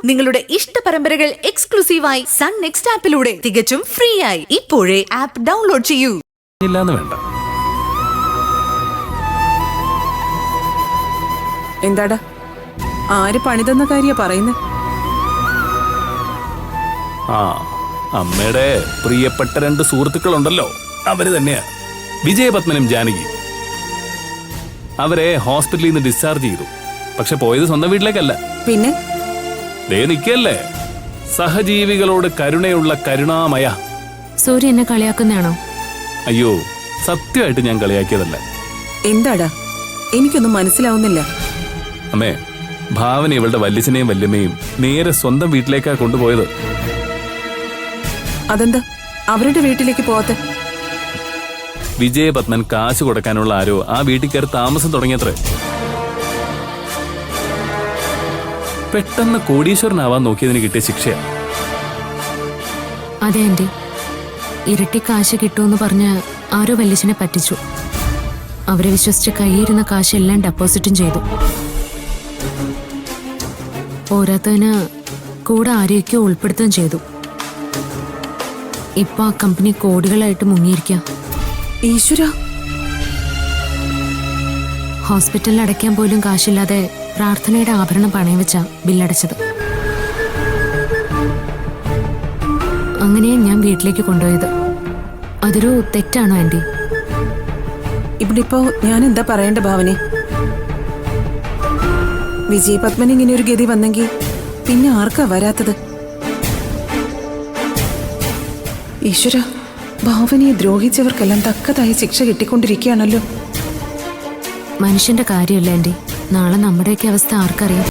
നിങ്ങളുടെ ഇഷ്ട പരമ്പരകൾ എക്സ്ക്ലൂസീവായി സൺ നെക്സ്റ്റ് ആപ്പിലൂടെ തികച്ചും ഫ്രീ ആയി ഇപ്പോഴേ ആപ്പ് ഡൗൺലോഡ് ചെയ്യൂ. ഇല്ലാന്ന് വേണ്ട. എന്താടാ ആര് പണിതെന്ന കാര്യ പറയുന്നത്? ആ, അമ്മയുടെ പ്രിയപ്പെട്ട 2 സുഹൃത്തുക്കളുണ്ടല്ലോ, അവര് തന്നെയാ വിജയപത്മനും ജാനകിയും. അവരെ ഹോസ്പിറ്റലിൽ നിന്ന് ഡിസ്ചാർജ് ചെയ്തു. പക്ഷെ പോയത് സ്വന്തം വീട്ടിലേക്കല്ല. പിന്നെ ദേ നിക്കല്ലേ, സഹജീവികളോട് കരുണയുള്ള കരുണാമയ. സൂര്യ എന്നെ കളിയാക്കുന്നതാണോ? അയ്യോ, സത്യമായിട്ട് ഞാൻ കളിയാക്കിയതല്ല. എന്താടാ എനിക്കൊന്നും മനസ്സിലാവുന്നില്ല. അമ്മേ, ഭാവന ഇവളുടെ വല്യച്ഛനെയും വല്യമ്മയും നേരെ സ്വന്തം വീട്ടിലേക്കാ കൊണ്ടുപോയത്. അതെന്താ അവരുടെ വീട്ടിലേക്ക് പോവാത്തെ? വിജയപത്മൻ കാശ് കൊടുക്കാനുള്ള ആരോ ആ വീട്ടിൽ കയറി താമസം തുടങ്ങിയത്രേ. പെട്ടെന്ന് കോടീശ്വരനാവാൻ നോക്കിയതിന് കിട്ടിയ ശിക്ഷയാ. അതെ ആന്റി, ഇരട്ടി കാശ് കിട്ടുമെന്ന് പറഞ്ഞ് ആരോ വല്യച്ഛനെ പറ്റിച്ചു. അവരെ വിശ്വസിച്ച് കയ്യിരുന്ന കാശെല്ലാം ഡെപ്പോസിറ്റും ചെയ്തു. പോരാത്തതിന് കൂടെ ആരെയൊക്കെയോ ഉൾപ്പെടുത്തുകയും ചെയ്തു. ഇപ്പൊ ആ കമ്പനി കോടികളായിട്ട് മുങ്ങിയിരിക്കാം. ഈശ്വര, ഹോസ്പിറ്റലിൽ അടയ്ക്കാൻ പോലും കാശില്ലാതെ പ്രാർത്ഥനയുടെ ആഭരണം പണയം വെച്ചാ ബില്ലടച്ചത്. അങ്ങനെ ഞാൻ വീട്ടിലേക്ക് കൊണ്ടുപോയത്. അതൊരു തെറ്റാണോ ആന്റി? ഇവിടെ ഇപ്പോ ഞാൻ എന്താ പറയേണ്ട ഭാവനെ? വിജയപത്മൻ ഇങ്ങനെ ഒരു ഗതി വന്നെങ്കിൽ പിന്നെ ആർക്കാ വരാത്തത്? ഈശ്വര, ഭാവനയെ ദ്രോഹിച്ചവർക്കെല്ലാം തക്കതായ ശിക്ഷ കിട്ടിക്കൊണ്ടിരിക്കുകയാണല്ലോ. മനുഷ്യന്റെ കാര്യമല്ല ആന്റി, നാളെ നമ്മുടെയൊക്കെ അവസ്ഥ ആർക്കറിയാം?